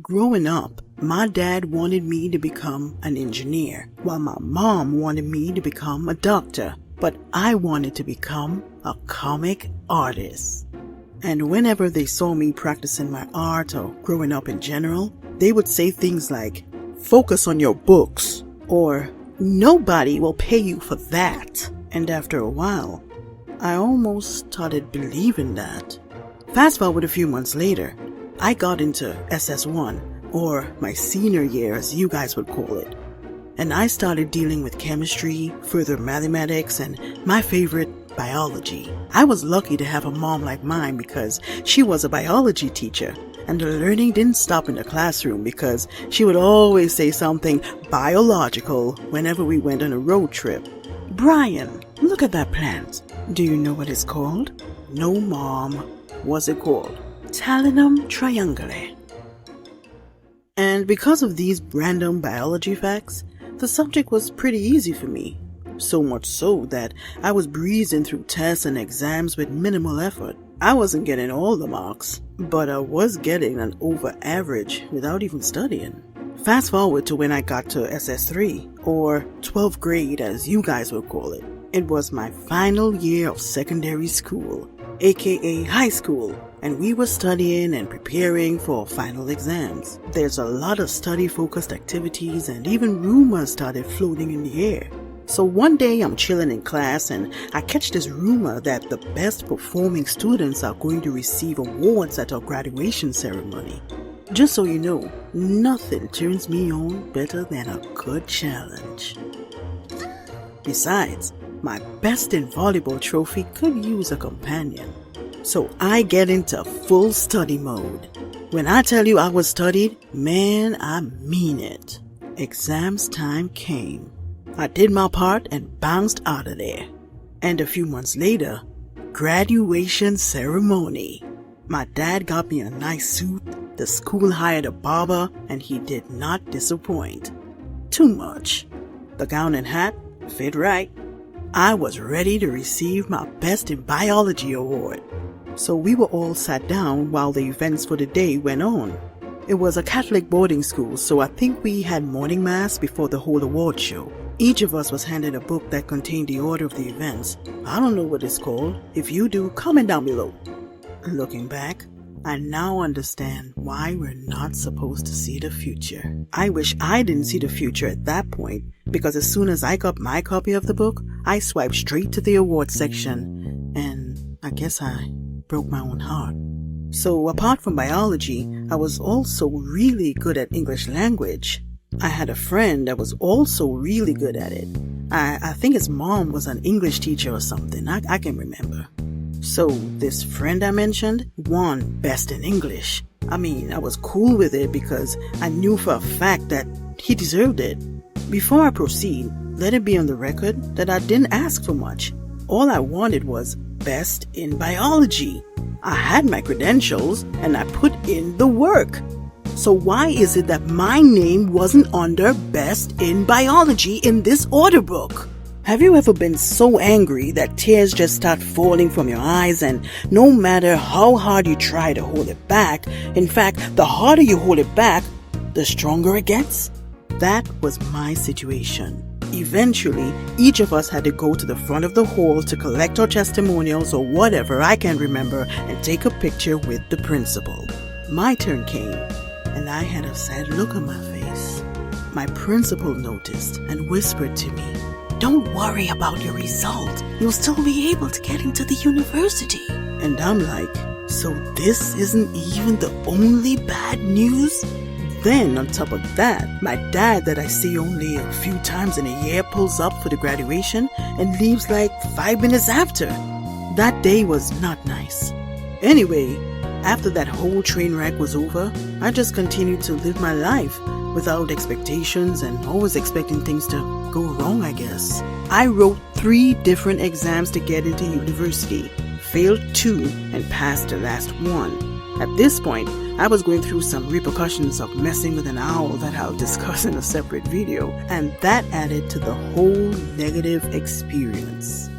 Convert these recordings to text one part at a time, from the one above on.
Growing up, my dad wanted me to become an engineer, while my mom wanted me to become a doctor, but I wanted to become a comic artist. And whenever they saw me practicing my art or growing up in general, they would say things like, "Focus on your books," or "Nobody will pay you for that." And after a while, I almost started believing that. Fast forward a few months later, I got into SS1, or my senior year as you guys would call it, and I started dealing with chemistry, further mathematics, and my favorite, biology. I was lucky to have a mom like mine because she was a biology teacher, and the learning didn't stop in the classroom because she would always say something biological whenever we went on a road trip. "Brian, look at that plant. Do you know what it's called?" "No, Mom." "What's it called?" "Talinum triangulae." And because of these random biology facts, the subject was pretty easy for me. So much so that I was breezing through tests and exams with minimal effort. I wasn't getting all the marks, but I was getting an over average without even studying. Fast forward to when I got to SS3, or 12th grade as you guys would call it. It was my final year of secondary school, aka high school, and we were studying and preparing for final exams. There's a lot of study-focused activities and even rumors started floating in the air. So one day I'm chilling in class and I catch this rumor that the best performing students are going to receive awards at our graduation ceremony. Just so you know, nothing turns me on better than a good challenge. Besides, my best in volleyball trophy could use a companion. So I get into full study mode. When I tell you I was studied, man, I mean it. Exams time came. I did my part and bounced out of there. And a few months later, graduation ceremony. My dad got me a nice suit, the school hired a barber, and he did not disappoint. Too much. The gown and hat fit right. I was ready to receive my Best in Biology award. So we were all sat down while the events for the day went on. It was a Catholic boarding school, so I think we had morning mass before the whole award show. Each of us was handed a book that contained the order of the events. I don't know what it's called. If you do, comment down below. Looking back, I now understand why we're not supposed to see the future. I wish I didn't see the future at that point, because as soon as I got my copy of the book, I swiped straight to the awards section, and I guess I broke my own heart. So apart from biology, I was also really good at English language. I had a friend that was also really good at it. I think his mom was an English teacher or something. I can't remember. So this friend I mentioned won Best in English. I mean, I was cool with it because I knew for a fact that he deserved it. Before I proceed, let it be on the record that I didn't ask for much. All I wanted was Best in Biology. I had my credentials and I put in the work. So why is it that my name wasn't under Best in Biology in this order book? Have you ever been so angry that tears just start falling from your eyes, and no matter how hard you try to hold it back, in fact, the harder you hold it back, the stronger it gets? That was my situation. Eventually, each of us had to go to the front of the hall to collect our testimonials or whatever I can remember and take a picture with the principal. My turn came, and I had a sad look on my face. My principal noticed and whispered to me, "Don't worry about your result. You'll still be able to get into the university." And I'm like, so this isn't even the only bad news? Then on top of that, my dad that I see only a few times in a year pulls up for the graduation and leaves like 5 minutes after. That day was not nice. Anyway, after that whole train wreck was over, I just continued to live my life without expectations and always expecting things to go wrong, I guess. I wrote 3 different exams to get into university, failed 2, and passed the last one. At this point, I was going through some repercussions of messing with an owl that I'll discuss in a separate video, and that added to the whole negative experience.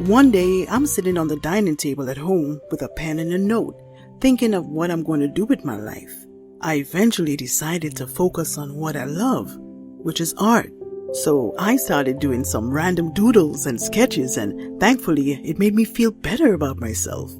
One day, I'm sitting on the dining table at home with a pen and a note, thinking of what I'm going to do with my life. I eventually decided to focus on what I love, which is art. So I started doing some random doodles and sketches, and thankfully it made me feel better about myself.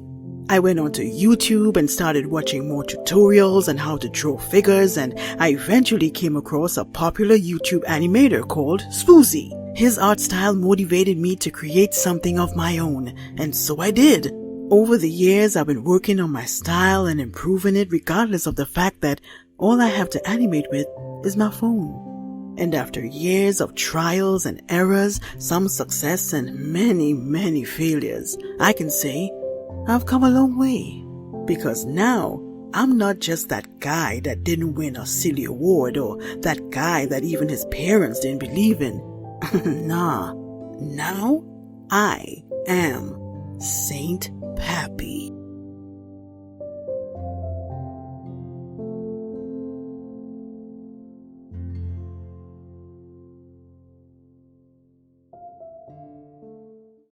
I went onto YouTube and started watching more tutorials on how to draw figures, and I eventually came across a popular YouTube animator called Spoozy. His art style motivated me to create something of my own, and so I did. Over the years, I've been working on my style and improving it regardless of the fact that all I have to animate with is my phone. And after years of trials and errors, some success and many failures, I can say I've come a long way. Because now, I'm not just that guy that didn't win a silly award or that guy that even his parents didn't believe in. Nah. Now, I am Saint Pappy.